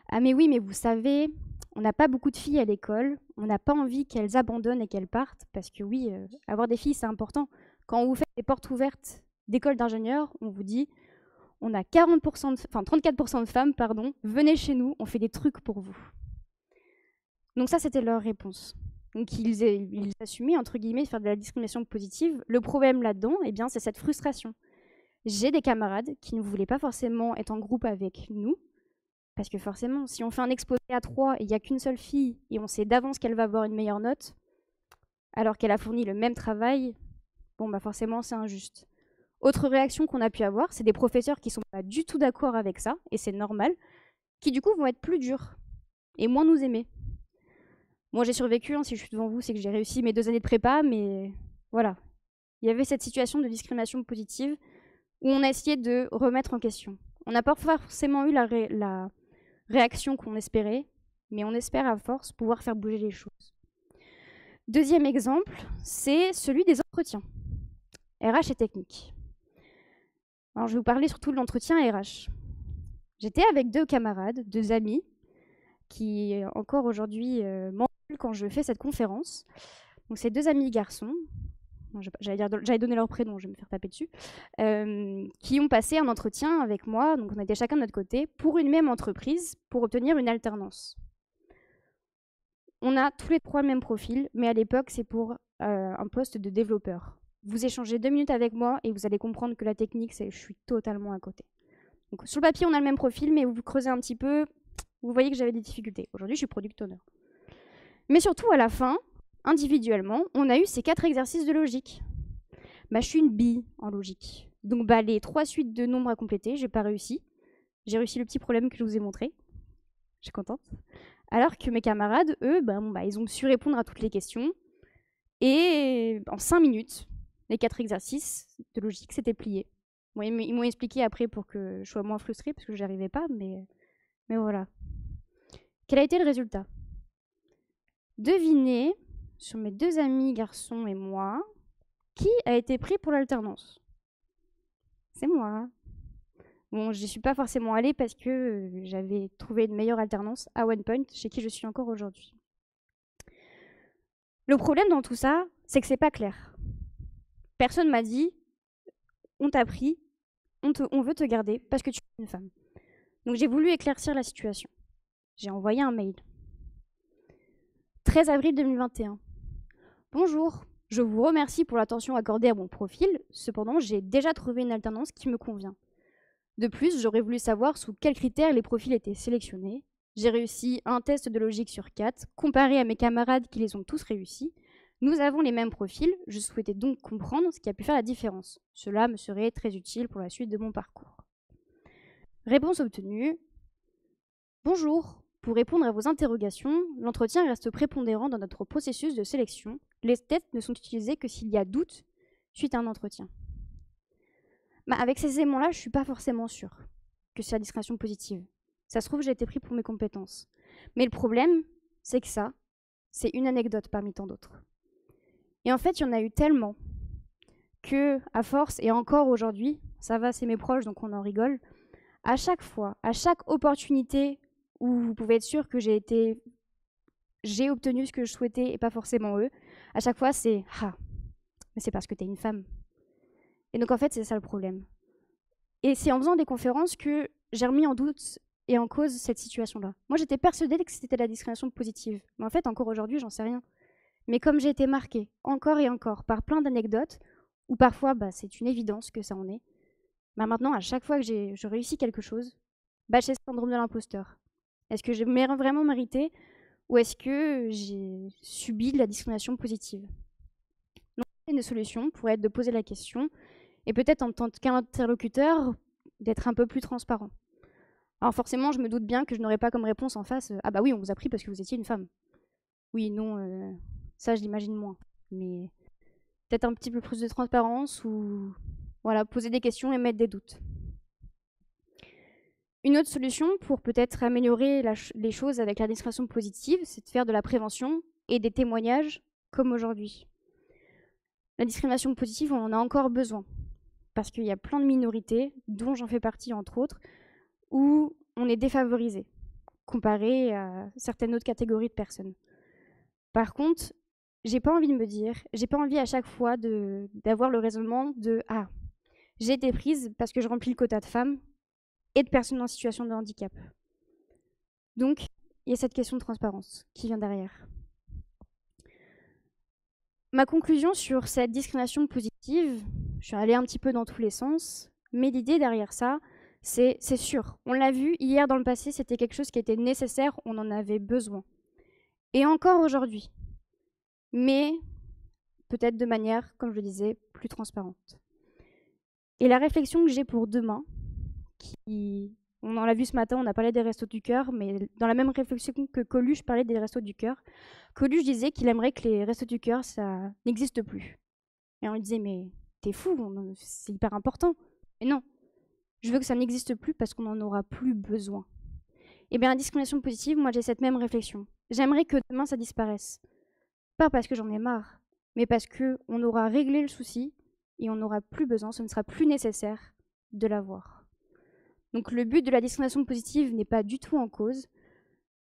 Ah mais oui, mais vous savez, on n'a pas beaucoup de filles à l'école. On n'a pas envie qu'elles abandonnent et qu'elles partent. Parce que oui, avoir des filles, c'est important. Quand on vous fait des portes ouvertes d'école d'ingénieurs, on vous dit, on a 34% de femmes, venez chez nous, on fait des trucs pour vous. Donc ça, c'était leur réponse. Donc ils assumaient, entre guillemets, de faire de la discrimination positive. Le problème là-dedans, eh bien, c'est cette frustration. J'ai des camarades qui ne voulaient pas forcément être en groupe avec nous, parce que forcément, si on fait un exposé à 3 et il n'y a qu'une seule fille, et on sait d'avance qu'elle va avoir une meilleure note, alors qu'elle a fourni le même travail, forcément, c'est injuste. Autre réaction qu'on a pu avoir, c'est des professeurs qui ne sont pas du tout d'accord avec ça, et c'est normal, qui du coup vont être plus durs, et moins nous aimer. Moi, j'ai survécu, si je suis devant vous, c'est que j'ai réussi mes 2 années de prépa, mais voilà. Il y avait cette situation de discrimination positive où on a essayé de remettre en question. On n'a pas forcément eu la réaction qu'on espérait, mais on espère à force pouvoir faire bouger les choses. Deuxième exemple, c'est celui des entretiens. RH et technique. Alors, je vais vous parler surtout de l'entretien RH. J'étais avec 2 camarades, 2 amis, qui encore aujourd'hui quand je fais cette conférence. Donc c'est 2 amis garçons, j'allais donner leur prénom, je vais me faire taper dessus, qui ont passé un entretien avec moi, donc on était chacun de notre côté, pour une même entreprise, pour obtenir une alternance. On a tous les 3 le même profil, mais à l'époque c'est pour un poste de développeur. Vous échangez 2 minutes avec moi et vous allez comprendre que la technique, je suis totalement à côté. Donc sur le papier on a le même profil, mais vous creusez un petit peu, vous voyez que j'avais des difficultés. Aujourd'hui je suis product owner. Mais surtout, à la fin, individuellement, on a eu ces 4 exercices de logique. Je suis une bille en logique. Donc les 3 suites de nombres à compléter, j'ai pas réussi. J'ai réussi le petit problème que je vous ai montré. Je suis contente. Alors que mes camarades, eux, ils ont su répondre à toutes les questions. Et en 5 minutes, les 4 exercices de logique s'étaient pliés. Ils m'ont expliqué après pour que je sois moins frustrée, parce que j'y arrivais pas, mais Mais voilà. Quel a été le résultat? Devinez, sur mes 2 amis garçons et moi, qui a été pris pour l'alternance? C'est moi. Bon, j'y suis pas forcément allée parce que j'avais trouvé une meilleure alternance à OnePoint, chez qui je suis encore aujourd'hui. Le problème dans tout ça, c'est que c'est pas clair. Personne m'a dit, on t'a pris, on veut te garder parce que tu es une femme. Donc j'ai voulu éclaircir la situation. J'ai envoyé un mail. 13 avril 2021. Bonjour, je vous remercie pour l'attention accordée à mon profil, cependant j'ai déjà trouvé une alternance qui me convient. De plus, j'aurais voulu savoir sous quels critères les profils étaient sélectionnés. J'ai réussi un test de logique sur 4, comparé à mes camarades qui les ont tous réussis. Nous avons les mêmes profils, je souhaitais donc comprendre ce qui a pu faire la différence. Cela me serait très utile pour la suite de mon parcours. Réponse obtenue. Bonjour. Pour répondre à vos interrogations, l'entretien reste prépondérant dans notre processus de sélection. Les tests ne sont utilisés que s'il y a doute suite à un entretien. Avec ces éléments-là, je ne suis pas forcément sûre que c'est la discrimination positive. Ça se trouve, j'ai été pris pour mes compétences. Mais le problème, c'est que ça, c'est une anecdote parmi tant d'autres. Et en fait, il y en a eu tellement que, à force, et encore aujourd'hui, ça va, c'est mes proches, donc on en rigole, à chaque fois, à chaque opportunité où vous pouvez être sûr que j'ai obtenu ce que je souhaitais et pas forcément eux, à chaque fois, c'est « Ah, mais c'est parce que t'es une femme ». Et donc en fait, c'est ça le problème. Et c'est en faisant des conférences que j'ai remis en doute et en cause cette situation-là. Moi, j'étais persuadée que c'était la discrimination positive. Mais en fait, encore aujourd'hui, j'en sais rien. Mais comme j'ai été marquée, encore et encore, par plein d'anecdotes, où parfois, c'est une évidence que ça en est, maintenant, à chaque fois que je réussis quelque chose, j'ai ce syndrome de l'imposteur. Est-ce que j'ai vraiment mérité ou est-ce que j'ai subi de la discrimination positive? Donc, une solution pourrait être de poser la question et peut-être en tant qu'interlocuteur, d'être un peu plus transparent. Alors forcément, je me doute bien que je n'aurai pas comme réponse en face « Ah bah oui, on vous a pris parce que vous étiez une femme ». Oui, non, ça je l'imagine moins. Mais peut-être un petit peu plus de transparence ou voilà, poser des questions et mettre des doutes. Une autre solution pour peut-être améliorer les choses avec la discrimination positive, c'est de faire de la prévention et des témoignages comme aujourd'hui. La discrimination positive, on en a encore besoin parce qu'il y a plein de minorités, dont j'en fais partie entre autres, où on est défavorisé comparé à certaines autres catégories de personnes. Par contre, j'ai pas envie à chaque fois d'avoir le raisonnement de « Ah, j'ai été prise parce que je remplis le quota de femmes et de personnes en situation de handicap ». Donc, il y a cette question de transparence qui vient derrière. Ma conclusion sur cette discrimination positive, je suis allée un petit peu dans tous les sens, mais l'idée derrière ça, c'est sûr. On l'a vu hier dans le passé, c'était quelque chose qui était nécessaire, on en avait besoin. Et encore aujourd'hui. Mais peut-être de manière, comme je le disais, plus transparente. Et la réflexion que j'ai pour demain, on en l'a vu ce matin, on a parlé des Restos du Cœur, mais dans la même réflexion que Coluche parlait des Restos du Cœur, Coluche disait qu'il aimerait que les Restos du Cœur, ça n'existe plus. Et on lui disait, mais t'es fou, c'est hyper important. Mais non, je veux que ça n'existe plus parce qu'on n'en aura plus besoin. Et bien la discrimination positive, moi j'ai cette même réflexion. J'aimerais que demain ça disparaisse. Pas parce que j'en ai marre, mais parce qu'on aura réglé le souci et on n'aura plus besoin, ce ne sera plus nécessaire de l'avoir. Donc le but de la discrimination positive n'est pas du tout en cause.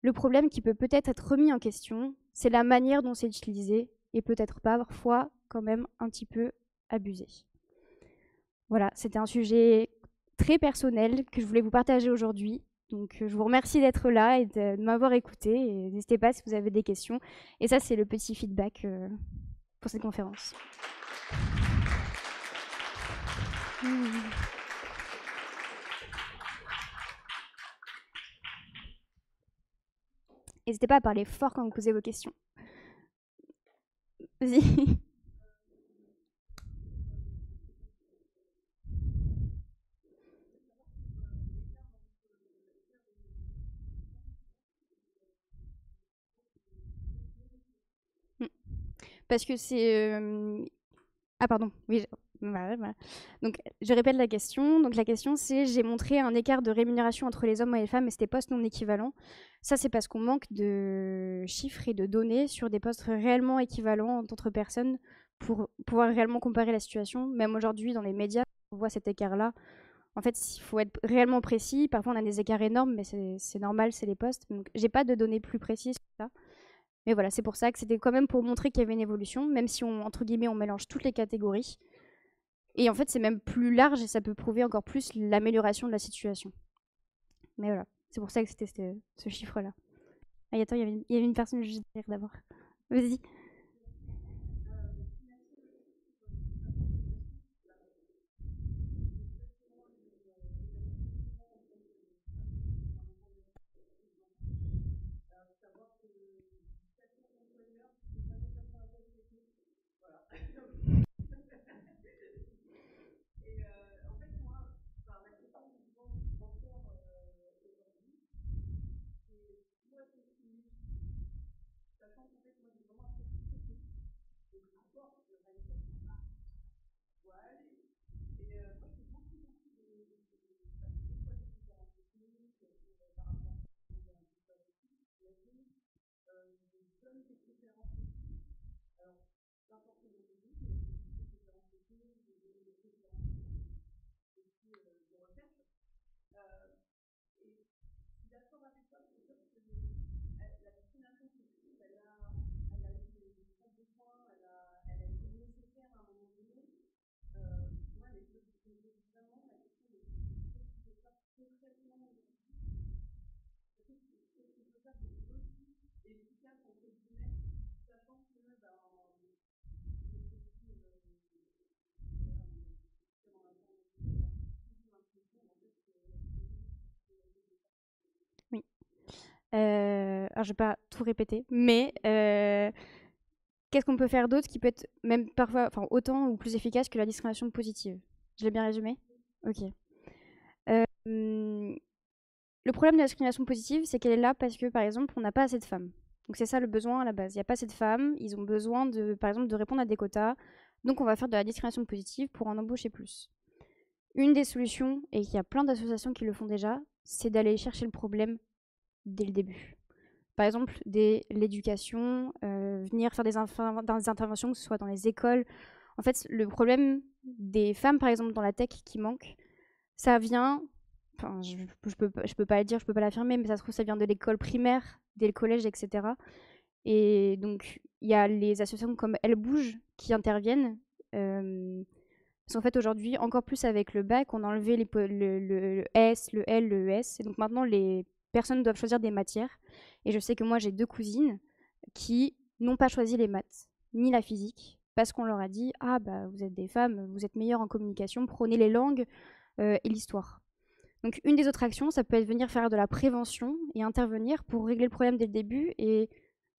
Le problème qui peut peut-être être remis en question, c'est la manière dont c'est utilisé et peut-être parfois quand même un petit peu abusé. Voilà, c'était un sujet très personnel que je voulais vous partager aujourd'hui. Donc je vous remercie d'être là et de m'avoir écouté. Et n'hésitez pas si vous avez des questions. Et ça, c'est le petit feedback pour cette conférence. N'hésitez pas à parler fort quand vous posez vos questions. Vas-y. Parce que c'est... Ah pardon, oui, Voilà, voilà. Donc, je répète la question. Donc, la question, c'est j'ai montré un écart de rémunération entre les hommes et les femmes et c'était postes non équivalents. Ça, c'est parce qu'on manque de chiffres et de données sur des postes réellement équivalents entre personnes pour pouvoir réellement comparer la situation. Même aujourd'hui, dans les médias, on voit cet écart-là. En fait, il faut être réellement précis. Parfois, on a des écarts énormes, mais c'est normal, c'est les postes. Donc, j'ai pas de données plus précises que ça. Mais voilà, c'est pour ça que c'était quand même pour montrer qu'il y avait une évolution, même si entre guillemets, on mélange toutes les catégories. Et en fait, c'est même plus large et ça peut prouver encore plus l'amélioration de la situation. Mais voilà, c'est pour ça que c'était ce chiffre-là. Ah, attends, il y avait une personne juste derrière d'abord. Vas-y. Oui. Alors, je vais pas tout répéter, mais qu'est-ce qu'on peut faire d'autre qui peut être même parfois, enfin, autant ou plus efficace que la discrimination positive? Je l'ai bien résumé? Ok. Le problème de la discrimination positive, c'est qu'elle est là parce que, par exemple, on n'a pas assez de femmes. Donc c'est ça le besoin à la base. Il n'y a pas assez de femmes, ils ont besoin, par exemple, de répondre à des quotas. Donc on va faire de la discrimination positive pour en embaucher plus. Une des solutions, et il y a plein d'associations qui le font déjà, c'est d'aller chercher le problème dès le début. Par exemple, dès l'éducation, venir faire des interventions, que ce soit dans les écoles. En fait, le problème des femmes, par exemple, dans la tech qui manque, ça vient. Enfin, je peux pas le dire, je peux pas l'affirmer, mais ça se trouve, ça vient de l'école primaire, dès le collège, etc. Et donc, il y a les associations comme Elle Bouge qui interviennent. Parce qu'en fait, aujourd'hui, encore plus avec le bac, on a enlevé le S, le L, le ES. Et donc maintenant, les personnes doivent choisir des matières. Et je sais que moi, j'ai 2 cousines qui n'ont pas choisi les maths, ni la physique, parce qu'on leur a dit « Ah, bah, vous êtes des femmes, vous êtes meilleures en communication, prenez les langues et l'histoire. » Donc une des autres actions, ça peut être venir faire de la prévention et intervenir pour régler le problème dès le début. Et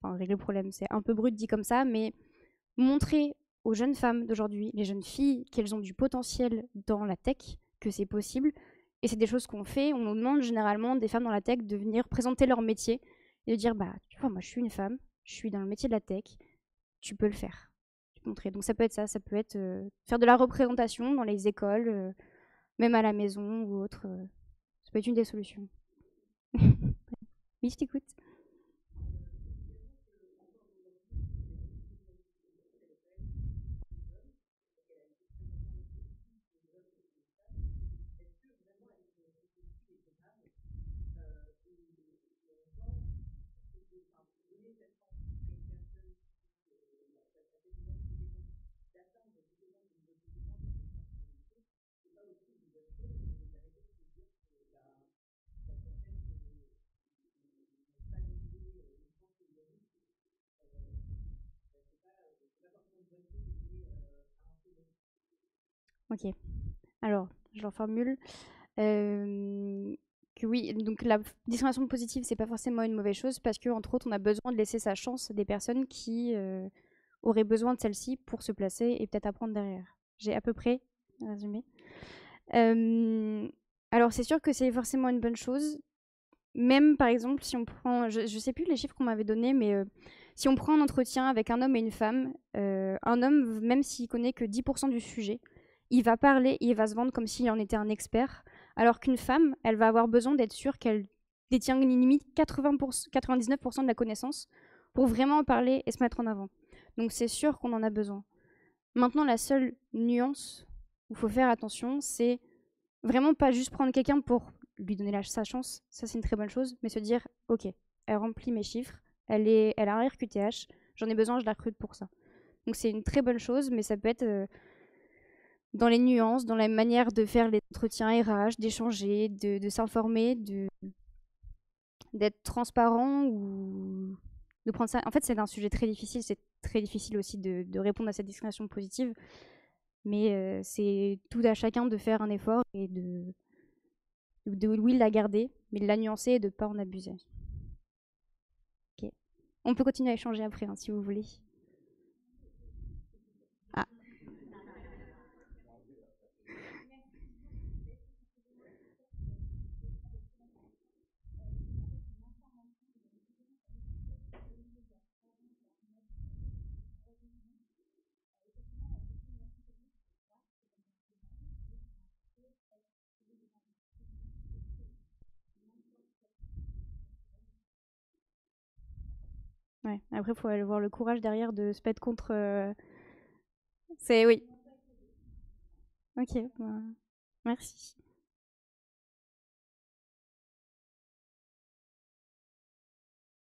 enfin, régler le problème, c'est un peu brut dit comme ça, mais montrer aux jeunes femmes d'aujourd'hui, les jeunes filles, qu'elles ont du potentiel dans la tech, que c'est possible. Et c'est des choses qu'on fait. On nous demande généralement des femmes dans la tech de venir présenter leur métier et de dire bah tu vois, moi je suis une femme, je suis dans le métier de la tech, tu peux le faire. Tu peux montrer. Donc ça peut être ça, ça peut être faire de la représentation dans les écoles, même à la maison ou autre. Ça peut être une des solutions. Oui, je t'écoute. Ok. Alors, je leur formule. Que oui, donc la discrimination positive, c'est pas forcément une mauvaise chose parce que, entre autres, on a besoin de laisser sa chance à des personnes qui auraient besoin de celle-ci pour se placer et peut-être apprendre derrière. J'ai à peu près résumé. Alors, c'est sûr que c'est forcément une bonne chose. Même, par exemple, si on prend, je sais plus les chiffres qu'on m'avait donnés, mais si on prend un entretien avec un homme et une femme, un homme, même s'il connaît que 10% du sujet, il va parler, il va se vendre comme s'il en était un expert, alors qu'une femme, elle va avoir besoin d'être sûre qu'elle détient une limite 99% de la connaissance pour vraiment en parler et se mettre en avant. Donc c'est sûr qu'on en a besoin. Maintenant, la seule nuance où il faut faire attention, c'est vraiment pas juste prendre quelqu'un pour lui donner sa chance, ça c'est une très bonne chose, mais se dire, ok, elle remplit mes chiffres, elle a un RQTH, j'en ai besoin, je la recrute pour ça. Donc c'est une très bonne chose, mais ça peut être dans les nuances, dans la manière de faire les entretiens RH, d'échanger, de s'informer, d'être transparent ou de prendre ça. En fait, c'est un sujet très difficile, c'est très difficile aussi de répondre à cette discrimination positive, mais c'est tout à chacun de faire un effort et oui, la garder, mais de la nuancer et de ne pas en abuser. Ok. On peut continuer à échanger après, hein, si vous voulez. Ah. Ouais. Après, il faut avoir le courage derrière de se mettre contre. C'est oui. Ok. Bah, merci.